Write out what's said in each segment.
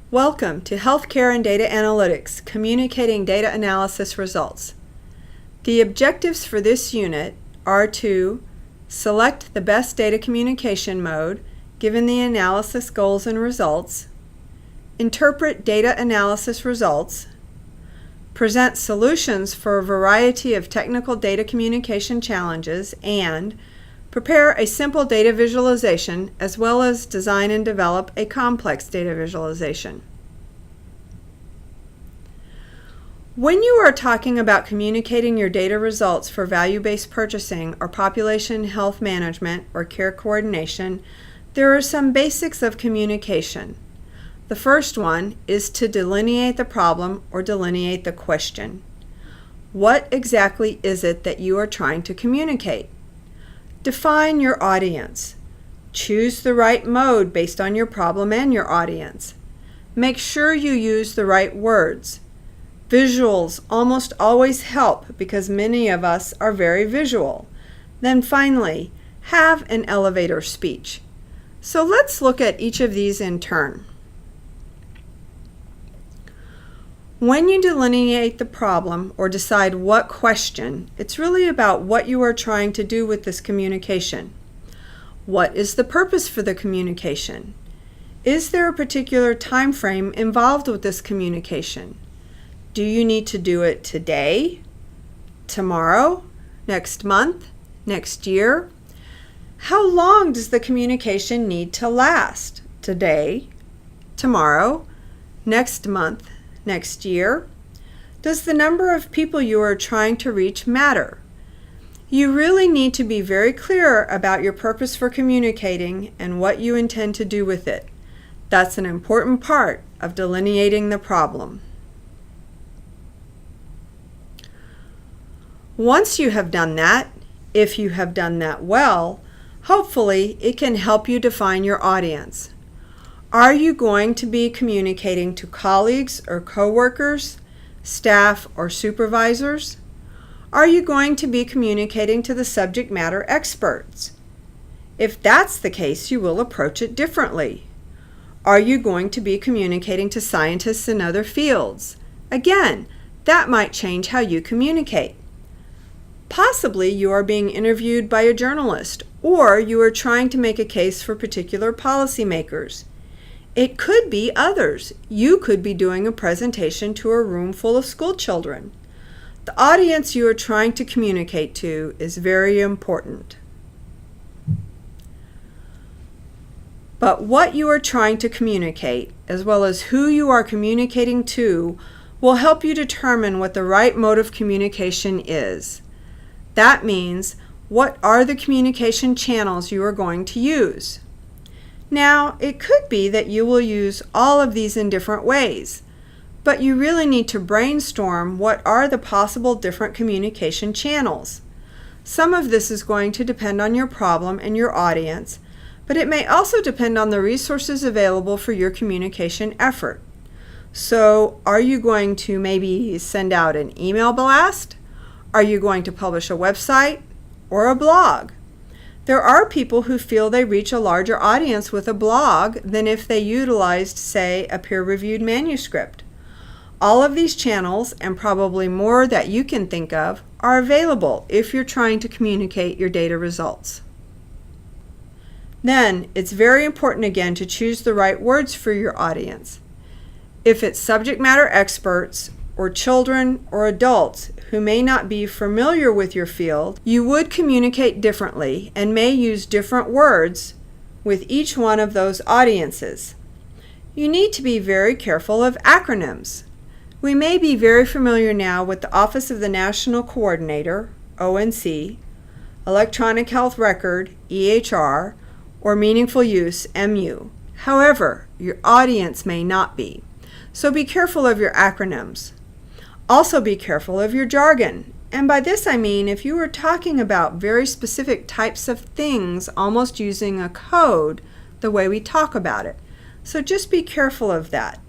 Welcome to Healthcare and Data Analytics, Communicating Data Analysis Results. The objectives for this unit are to select the best data communication mode given the analysis goals and results, interpret data analysis results, present solutions for a variety of technical data communication challenges, and prepare a simple data visualization as well as design and develop a complex data visualization. When you are talking about communicating your data results for value-based purchasing or population health management or care coordination, there are some basics of communication. The first one is to delineate the problem or delineate the question. What exactly is it that you are trying to communicate? Define your audience. Choose the right mode based on your problem and your audience. Make sure you use the right words. Visuals almost always help because many of us are very visual. Then finally, have an elevator speech. So let's look at each of these in turn. When you delineate the problem or decide what question, it's really about what you are trying to do with this communication. What is the purpose for the communication? Is there a particular time frame involved with this communication? Do you need to do it today, tomorrow, next month, next year? How long does the communication need to last? Today, tomorrow, next month, next year? Does the number of people you are trying to reach matter? You really need to be very clear about your purpose for communicating and what you intend to do with it. That's an important part of delineating the problem. Once you have done that, if you have done that well, hopefully it can help you define your audience. Are you going to be communicating to colleagues or coworkers, staff or supervisors? Are you going to be communicating to the subject matter experts? If that's the case, you will approach it differently. Are you going to be communicating to scientists in other fields? Again, that might change how you communicate. Possibly you are being interviewed by a journalist, or you are trying to make a case for particular policymakers. It could be others. You could be doing a presentation to a room full of school children. The audience you are trying to communicate to is very important. But what you are trying to communicate, as well as who you are communicating to, will help you determine what the right mode of communication is. That means, what are the communication channels you are going to use? Now, it could be that you will use all of these in different ways, but you really need to brainstorm what are the possible different communication channels. Some of this is going to depend on your problem and your audience, but it may also depend on the resources available for your communication effort. So, are you going to maybe send out an email blast? Are you going to publish a website or a blog? There are people who feel they reach a larger audience with a blog than if they utilized, say, a peer-reviewed manuscript. All of these channels, and probably more that you can think of, are available if you're trying to communicate your data results. Then, it's very important again to choose the right words for your audience. If it's subject matter experts, or children or adults who may not be familiar with your field, you would communicate differently and may use different words with each one of those audiences. You need to be very careful of acronyms. We may be very familiar now with the Office of the National Coordinator, ONC, Electronic Health Record, EHR, or Meaningful Use, MU. However, your audience may not be. So be careful of your acronyms. Also be careful of your jargon. And by this I mean if you are talking about very specific types of things, almost using a code the way we talk about it. So just be careful of that.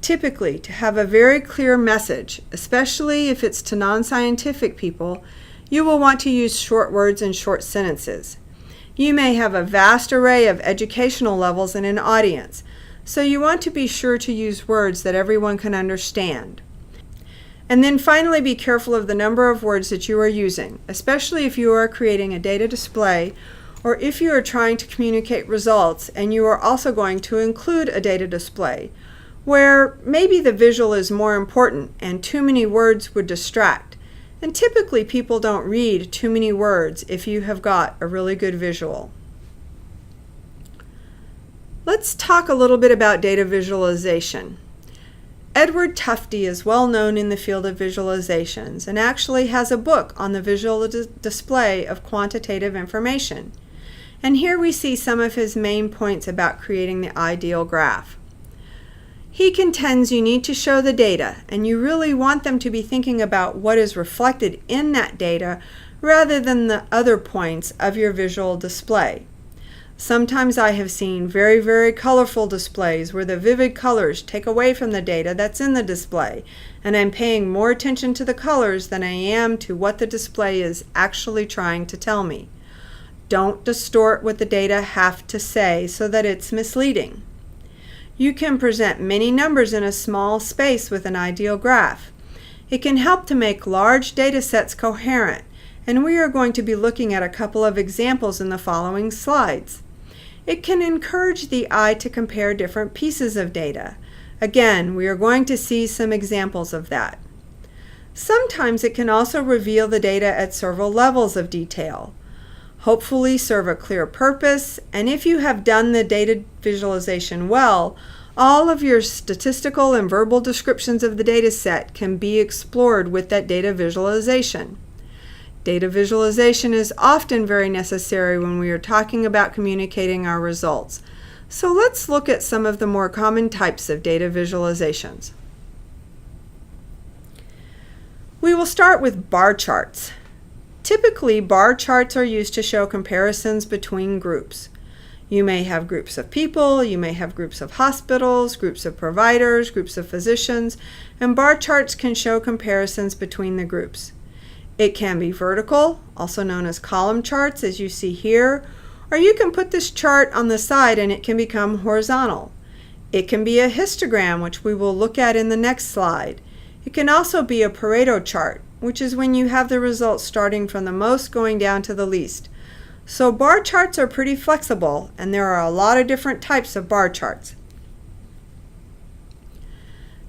Typically, to have a very clear message, especially if it's to non-scientific people, you will want to use short words and short sentences. You may have a vast array of educational levels in an audience, so you want to be sure to use words that everyone can understand. And then finally, be careful of the number of words that you are using, especially if you are creating a data display or if you are trying to communicate results and you are also going to include a data display, where maybe the visual is more important and too many words would distract. And typically people don't read too many words if you have got a really good visual. Let's talk a little bit about data visualization. Edward Tufte is well known in the field of visualizations and actually has a book on the visual display of quantitative information. And here we see some of his main points about creating the ideal graph. He contends you need to show the data, and you really want them to be thinking about what is reflected in that data rather than the other points of your visual display. Sometimes I have seen very, very colorful displays where the vivid colors take away from the data that's in the display, and I'm paying more attention to the colors than I am to what the display is actually trying to tell me. Don't distort what the data have to say so that it's misleading. You can present many numbers in a small space with an ideal graph. It can help to make large data sets coherent, and we are going to be looking at a couple of examples in the following slides. It can encourage the eye to compare different pieces of data. Again, we are going to see some examples of that. Sometimes it can also reveal the data at several levels of detail. Hopefully serve a clear purpose, and if you have done the data visualization well, all of your statistical and verbal descriptions of the data set can be explored with that data visualization. Data visualization is often very necessary when we are talking about communicating our results. So let's look at some of the more common types of data visualizations. We will start with bar charts. Typically, bar charts are used to show comparisons between groups. You may have groups of people, you may have groups of hospitals, groups of providers, groups of physicians, and bar charts can show comparisons between the groups. It can be vertical, also known as column charts, as you see here, or you can put this chart on the side and it can become horizontal. It can be a histogram, which we will look at in the next slide. It can also be a Pareto chart, which is when you have the results starting from the most going down to the least. So bar charts are pretty flexible, and there are a lot of different types of bar charts.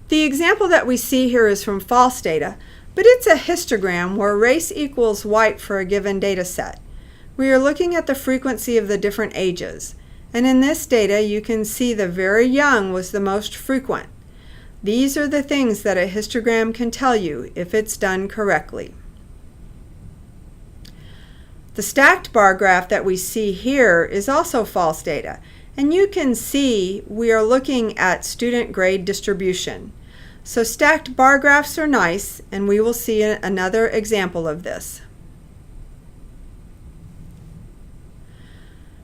The example that we see here is from false data, but it's a histogram where race equals white for a given data set. We are looking at the frequency of the different ages, and in this data you can see the very young was the most frequent. These are the things that a histogram can tell you if it's done correctly. The stacked bar graph that we see here is also false data, and you can see we are looking at student grade distribution. So stacked bar graphs are nice, and we will see another example of this.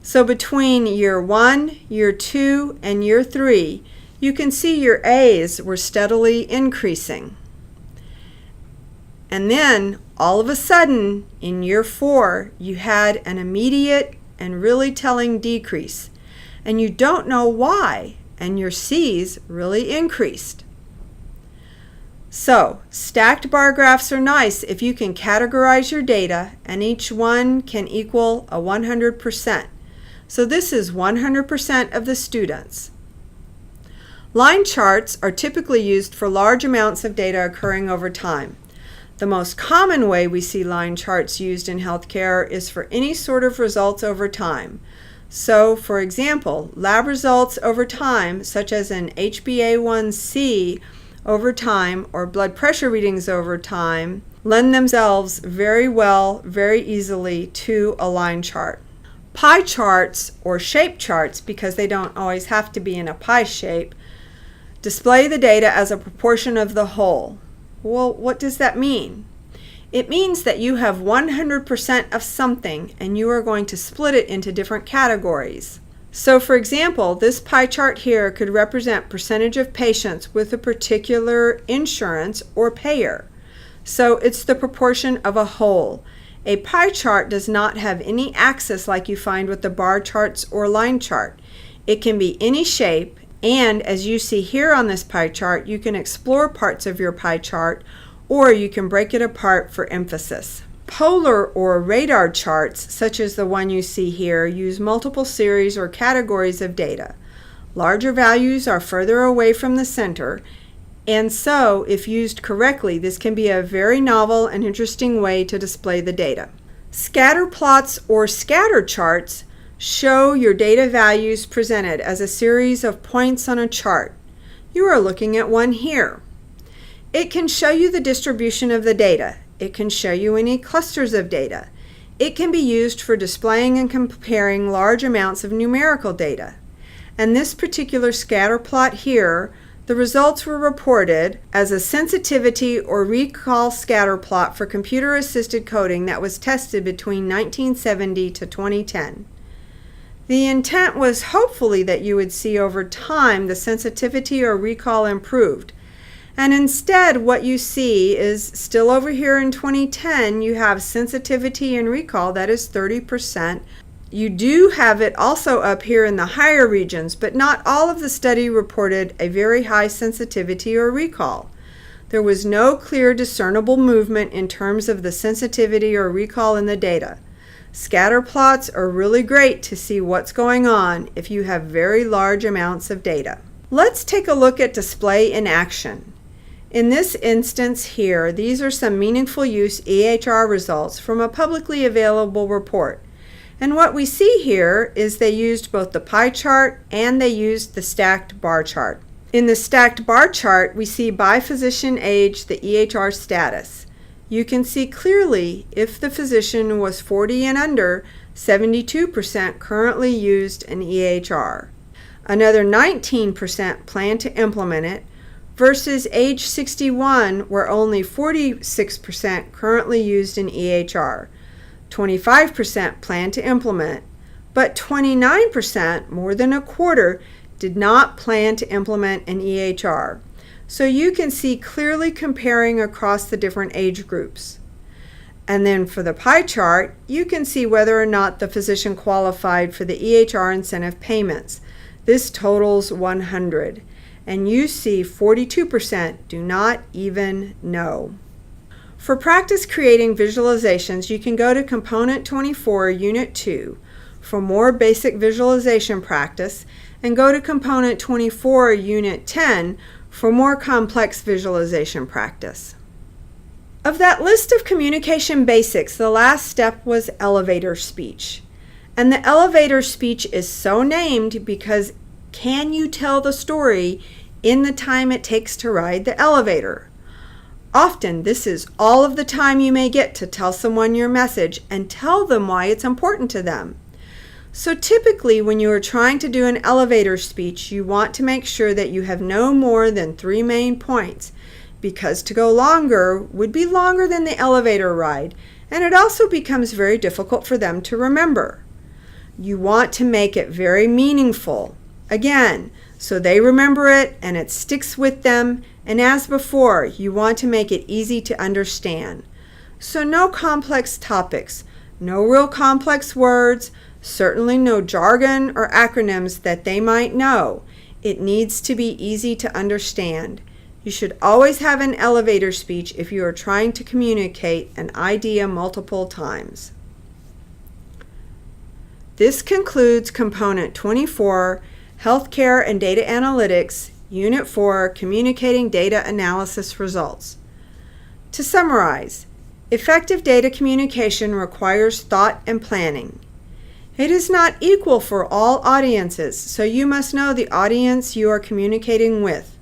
So between year 1, year 2, and year 3, you can see your A's were steadily increasing. And then, all of a sudden, in year 4, you had an immediate and really telling decrease. And you don't know why, and your C's really increased. So, stacked bar graphs are nice if you can categorize your data, and each one can equal a 100%. So this is 100% of the students. Line charts are typically used for large amounts of data occurring over time. The most common way we see line charts used in healthcare is for any sort of results over time. So, for example, lab results over time, such as an HbA1c over time or blood pressure readings over time, lend themselves very well, very easily to a line chart. Pie charts or shape charts, because they don't always have to be in a pie shape, display the data as a proportion of the whole. Well, what does that mean? It means that you have 100% of something and you are going to split it into different categories. So for example, this pie chart here could represent percentage of patients with a particular insurance or payer. So it's the proportion of a whole. A pie chart does not have any axis like you find with the bar charts or line chart. It can be any shape, And as you see here on this pie chart, you can explore parts of your pie chart, or you can break it apart for emphasis. Polar or radar charts, such as the one you see here, use multiple series or categories of data. Larger values are further away from the center, and so, if used correctly, this can be a very novel and interesting way to display the data. Scatter plots or scatter charts show your data values presented as a series of points on a chart. You are looking at one here. It can show you the distribution of the data. It can show you any clusters of data. It can be used for displaying and comparing large amounts of numerical data. And this particular scatter plot here, the results were reported as a sensitivity or recall scatter plot for computer-assisted coding that was tested between 1970 to 2010. The intent was hopefully that you would see over time the sensitivity or recall improved. And instead, what you see is still over here in 2010, you have sensitivity and recall that is 30%. You do have it also up here in the higher regions, but not all of the study reported a very high sensitivity or recall. There was no clear discernible movement in terms of the sensitivity or recall in the data. Scatter plots are really great to see what's going on if you have very large amounts of data. Let's take a look at display in action. In this instance here, these are some meaningful use EHR results from a publicly available report. And what we see here is they used both the pie chart and they used the stacked bar chart. In the stacked bar chart, we see by physician age the EHR status. You can see clearly if the physician was 40 and under, 72% currently used an EHR. Another 19% plan to implement it, versus age 61, where only 46% currently used an EHR. 25% plan to implement, but 29%, more than a quarter, did not plan to implement an EHR. So you can see clearly comparing across the different age groups. And then for the pie chart, you can see whether or not the physician qualified for the EHR incentive payments. This totals 100. And you see 42% do not even know. For practice creating visualizations, you can go to Component 24, Unit 2 for more basic visualization practice, and go to Component 24, Unit 10 for more complex visualization practice. Of that list of communication basics, the last step was elevator speech. And the elevator speech is so named because can you tell the story in the time it takes to ride the elevator? Often, this is all of the time you may get to tell someone your message and tell them why it's important to them. So typically, when you are trying to do an elevator speech, you want to make sure that you have no more than 3 main points, because to go longer would be longer than the elevator ride, and it also becomes very difficult for them to remember. You want to make it very meaningful, again, so they remember it and it sticks with them. And as before, you want to make it easy to understand. So no complex topics, no real complex words, certainly no jargon or acronyms that they might know. It needs to be easy to understand. You should always have an elevator speech if you are trying to communicate an idea multiple times. This concludes Component 24, Healthcare and Data Analytics, Unit 4, Communicating Data Analysis Results. To summarize, effective data communication requires thought and planning. It is not equal for all audiences, so you must know the audience you are communicating with.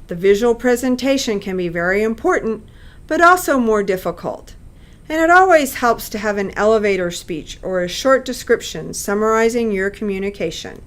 The visual presentation can be very important, but also more difficult. And it always helps to have an elevator speech or a short description summarizing your communication.